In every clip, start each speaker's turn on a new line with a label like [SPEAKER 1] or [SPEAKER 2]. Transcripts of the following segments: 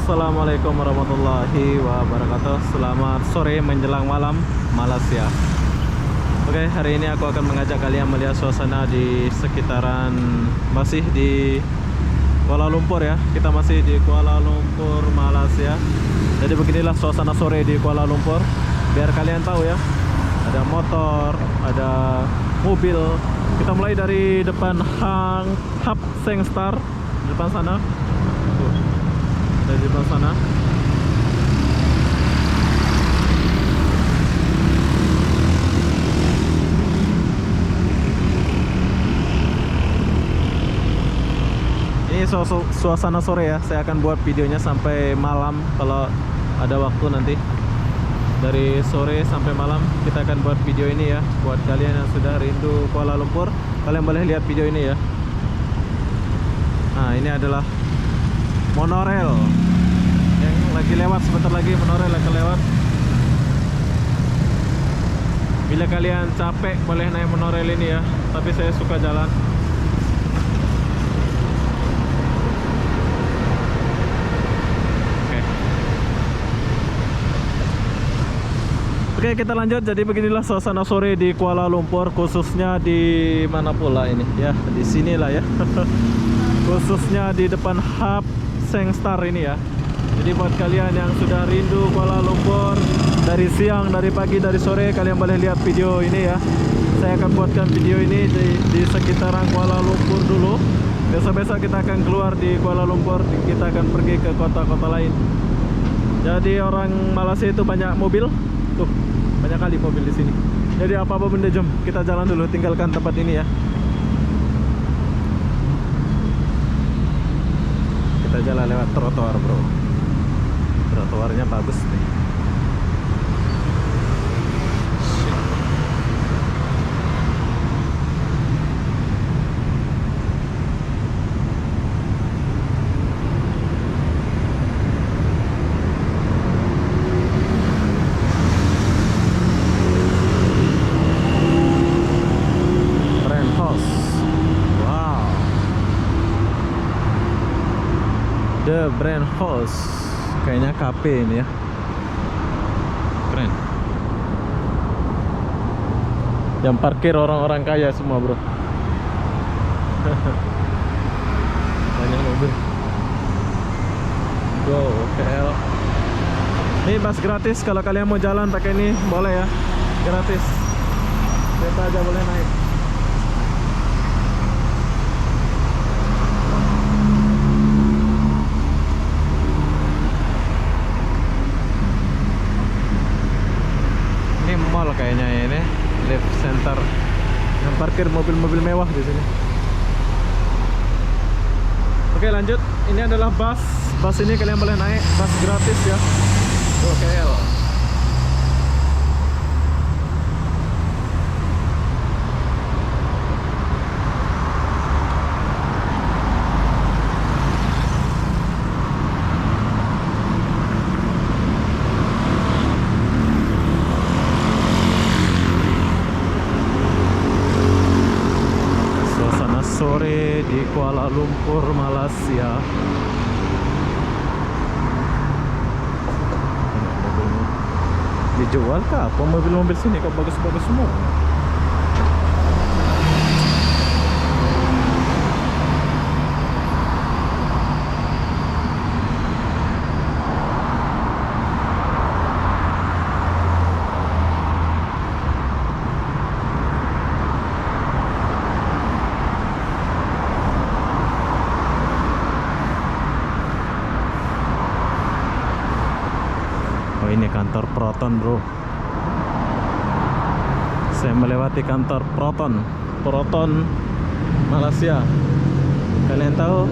[SPEAKER 1] Assalamualaikum warahmatullahi wabarakatuh. Selamat sore menjelang malam Malaysia. Oke, hari ini aku akan mengajak kalian melihat suasana di sekitaran, masih di Kuala Lumpur ya. Kita masih di Kuala Lumpur, Malaysia. Jadi beginilah suasana sore di Kuala Lumpur. Biar kalian tahu ya, ada motor, ada mobil. Kita mulai dari depan Hang Hub Seng Star, di depan sana. Tuh, dari depan sana. Ini suasana sore ya. Saya akan buat videonya sampai malam kalau ada waktu nanti. Dari sore sampai malam kita akan buat video ini ya. Buat kalian yang sudah rindu Kuala Lumpur, kalian boleh lihat video ini ya. Nah, ini adalah monorail yang lagi lewat, sebentar lagi monorail akan lewat. Bila kalian capek boleh naik monorail ini ya, tapi saya suka jalan. Oke, kita lanjut. Jadi beginilah suasana sore di Kuala Lumpur, khususnya di mana pula ini ya, di sinilah ya. Khususnya di depan Hub Seng Star ini ya. Jadi buat kalian yang sudah rindu Kuala Lumpur dari siang, dari pagi, dari sore, kalian boleh lihat video ini ya. Saya akan buatkan video ini di sekitaran Kuala Lumpur dulu. Besok-besok kita akan keluar di Kuala Lumpur, kita akan pergi ke kota-kota lain. Jadi orang Malaysia itu banyak mobil. Tuh, banyak kali mobil di sini. Jadi apa-apa benda, jom kita jalan dulu, tinggalkan tempat ini ya. Kita jalan lewat trotoar, bro. Trotoarnya bagus nih. The Brand House, kayaknya kafe ini ya. Keren. Yang parkir orang-orang kaya semua, bro. Banyak mobil. Go KL. Ini bus gratis, kalau kalian mau jalan pakai ini boleh ya, gratis. Siapa aja boleh naik. Mall kayaknya ini, lift center yang parkir mobil-mobil mewah di sini. Oke, lanjut. Ini adalah bus ini kalian boleh naik, bus gratis ya. Go KL. Sore di Kuala Lumpur, Malaysia. Dijual kah? Apa mobil-mobil sini kok bagus-bagus semua? Ini kantor Proton, bro. Saya melewati kantor Proton Malaysia. Kalian tahu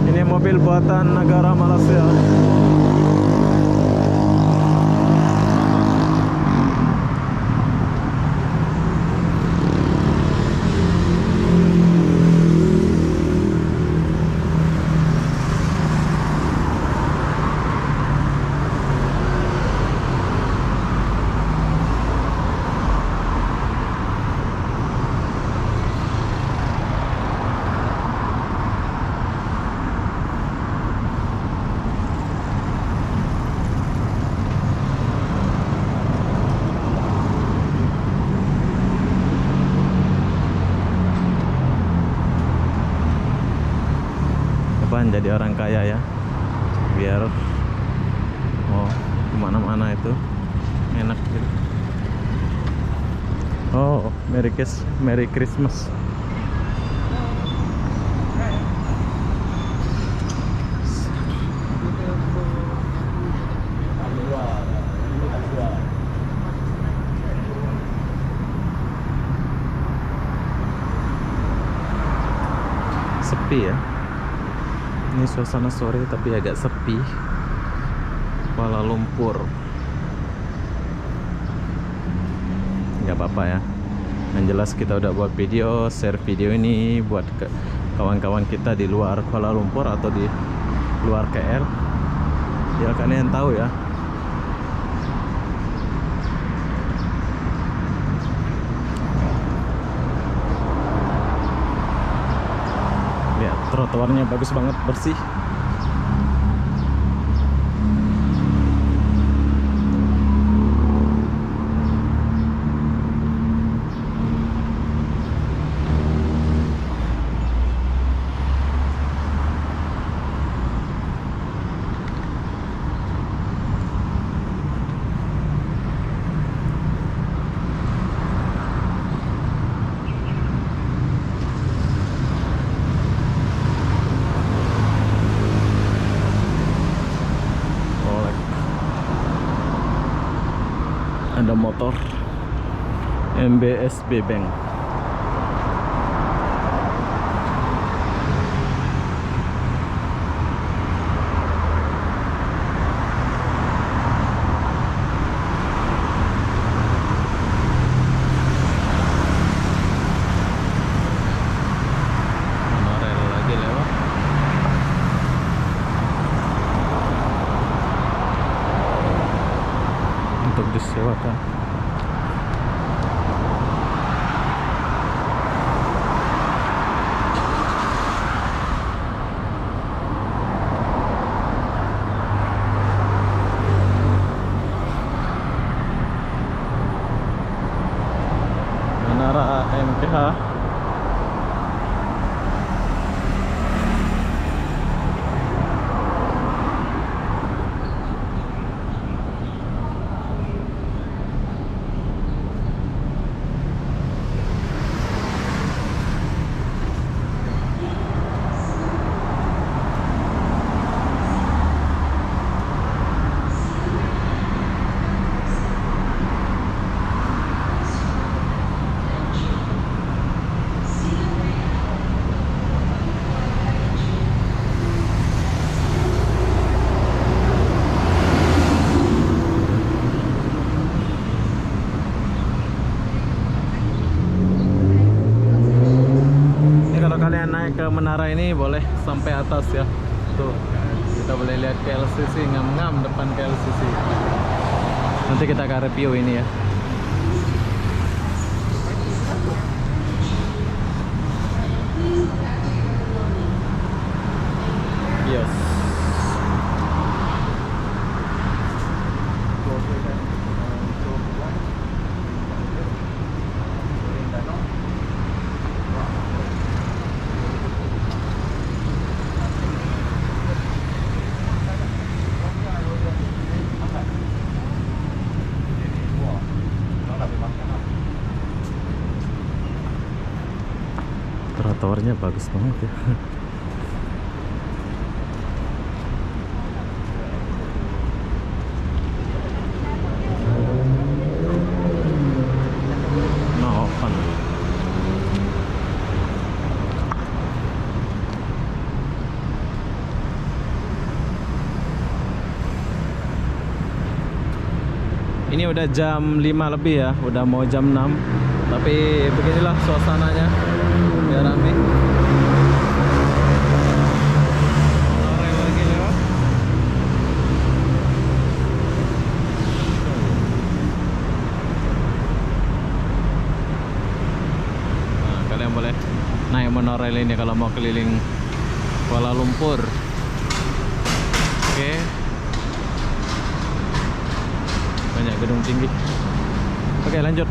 [SPEAKER 1] ini mobil buatan negara Malaysia. pengen jadi orang kaya ya, biar kemana-mana itu enak gitu. Oh, Merry Christmas. Sepi ya. Ini suasana sore tapi agak sepi. Kuala Lumpur. Nggak apa-apa ya. Yang jelas kita udah buat video, share video ini buat kawan-kawan kita di luar Kuala Lumpur atau di luar KL. Biar kalian tahu ya. Lihat trotoarnya bagus banget, bersih. Ada motor MBSB Bank. Monorail lagi lewat. Untuk disewakan. Menara MPH. Kalian naik ke menara ini boleh sampai atas ya. Tuh, kita boleh lihat KLCC, ngam-ngam depan KLCC. Nanti kita akan review ini ya. Yes. Trotoarnya bagus banget ya. No fun. Ini udah jam 5 lebih ya, udah mau jam 6. Tapi beginilah suasananya. Biar rame. Monorail lagi lewat. Nah, kalian boleh naik monorail ini kalau mau keliling Kuala Lumpur. Oke. Banyak gedung tinggi. Oke, lanjut.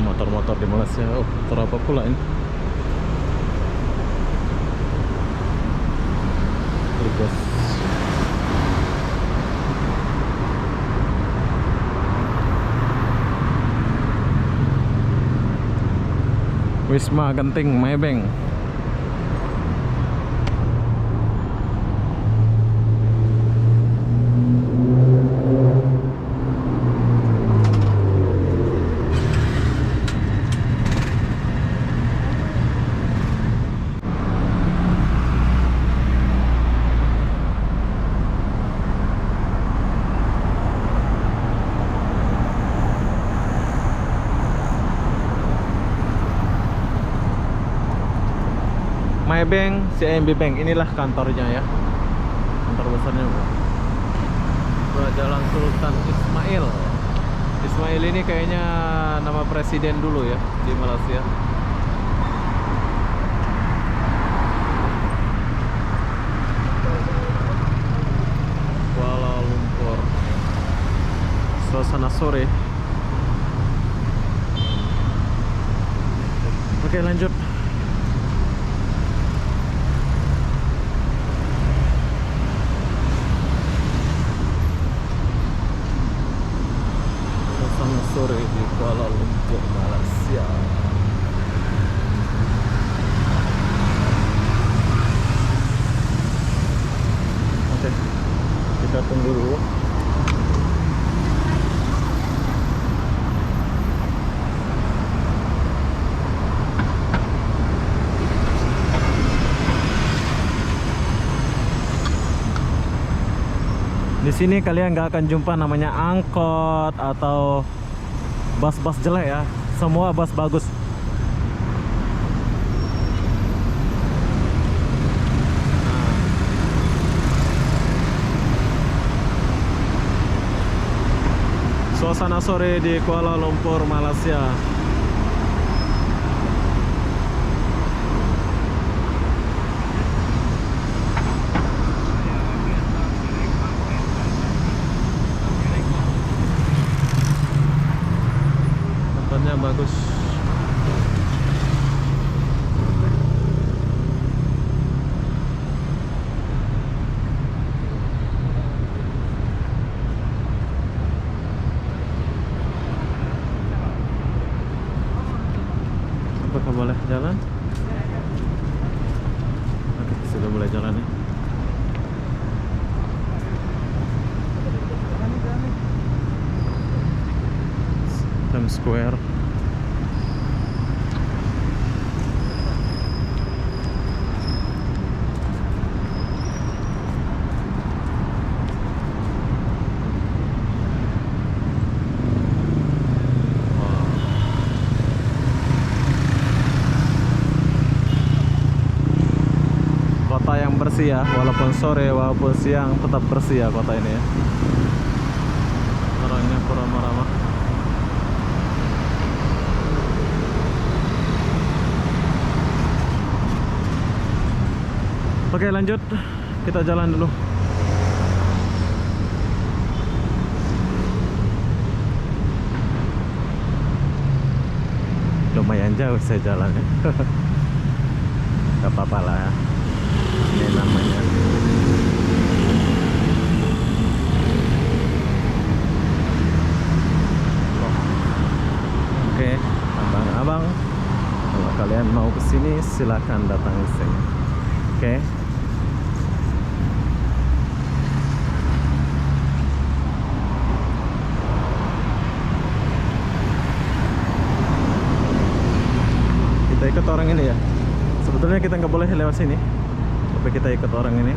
[SPEAKER 1] Motor-motor di Malaysia. Oh, motor apa pula ini? bos. Wisma Genting Maybank. Maybank, CIMB Bank, inilah kantornya ya. Kantor besarnya Jalan Sultan Ismail. Ismail ini kayaknya nama presiden dulu ya di Malaysia. Kuala Lumpur. Suasana sore. Oke, lanjut. Sore di Kuala Lumpur, Malaysia. Oke, kita tunggu dulu. Di sini kalian nggak akan jumpa namanya angkot atau bus-bus jelek ya, semua bus bagus. Suasana sore di Kuala Lumpur, Malaysia. Bagus. Apakah boleh jalan? Oke, sudah boleh jalan ya. Times Square. Kota yang bersih ya, walaupun sore, walaupun siang, tetap bersih ya kota ini ya. Orangnya ramah-ramah. Oke, lanjut, kita jalan dulu. Lumayan jauh saya jalannya. Gak apa-apa lah ya. Ini namanya. Oke, abang-abang, kalau kalian mau kesini silakan datang ke sini. Oke. Kita ikut orang ini ya. Sebetulnya kita nggak boleh lewat sini, tapi kita ikut orang ini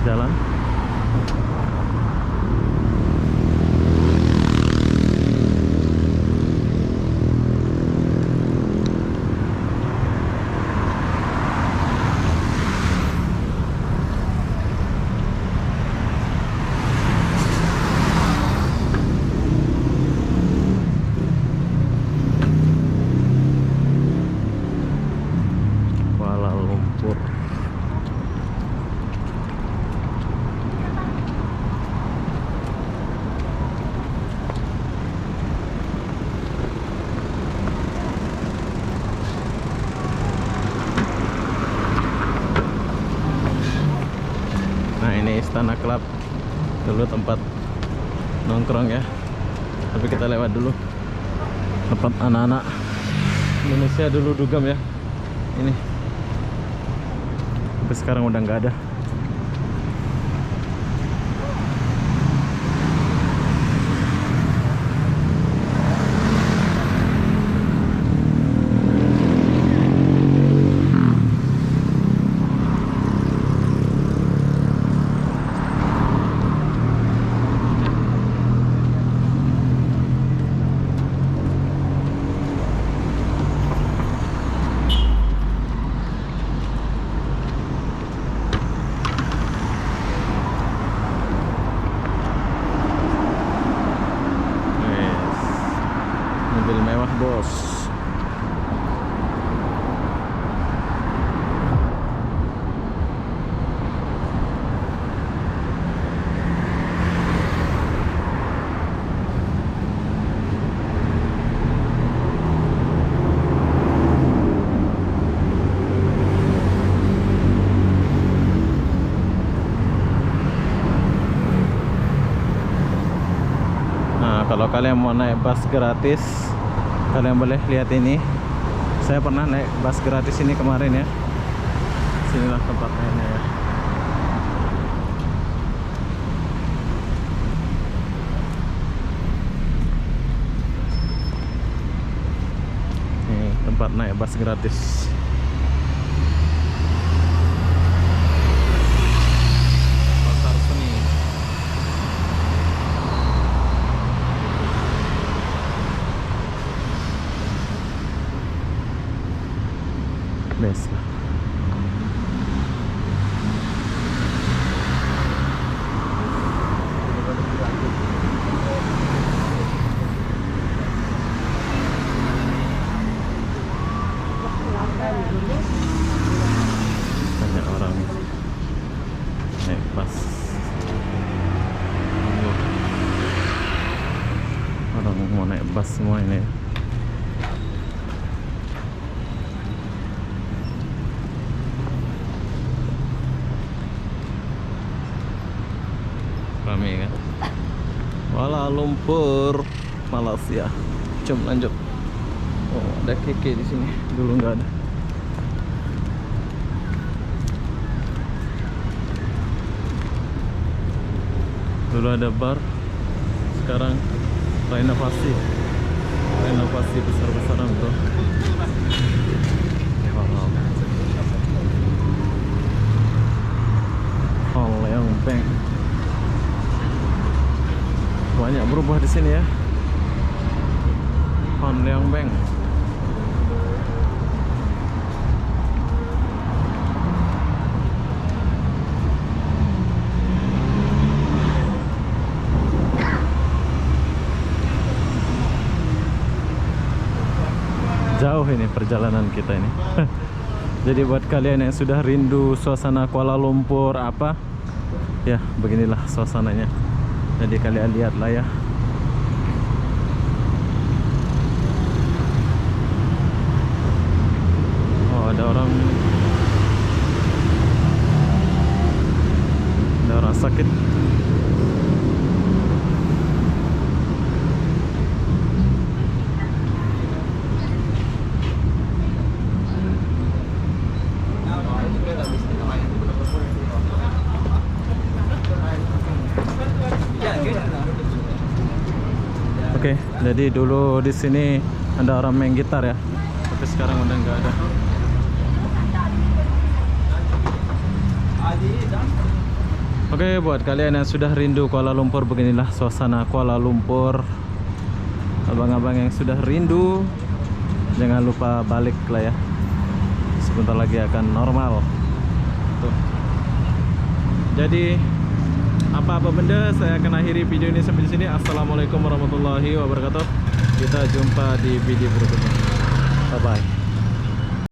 [SPEAKER 1] jalan. Kuala Lumpur. Ini Istana Club, dulu tempat nongkrong ya. Tapi kita lewat dulu tempat anak-anak Indonesia dulu dugem ya. Ini. Tapi sekarang udah nggak ada. Mobil mewah bos. Nah, kalau kalian mau naik bus gratis, kalian boleh lihat ini. Saya pernah naik bus gratis ini kemarin ya. Sinilah tempatnya ya. Ini tempat naik bus gratis. Pasar Seni. Best lah. Banyak orang naik bus. Orang mau naik bus semua ini. Rame kan? Kuala Lumpur, Malaysia. Jom lanjut. Oh, ada keke di sini. Dulu nggak ada. Dulu ada bar, sekarang renovasi besar-besaran tuh. Wow. Hall yang bank. Banyak berubah di sini ya. Hon Leong Bank. Jauh ini perjalanan kita ini. Jadi buat kalian yang sudah rindu suasana Kuala Lumpur apa, ya beginilah suasananya. Jadi kalian lihatlah ya. Oh, ada orang sakit. Oke, jadi dulu di sini ada orang main gitar ya, tapi sekarang udah nggak ada. Oke, buat kalian yang sudah rindu Kuala Lumpur, beginilah suasana Kuala Lumpur. Abang-abang yang sudah rindu, jangan lupa balik lah ya. Sebentar lagi akan normal. Tuh. Jadi apa-apa benda, saya akan akhiri video ini sampai di sini. Assalamualaikum warahmatullahi wabarakatuh. Kita jumpa di video berikutnya. Bye bye.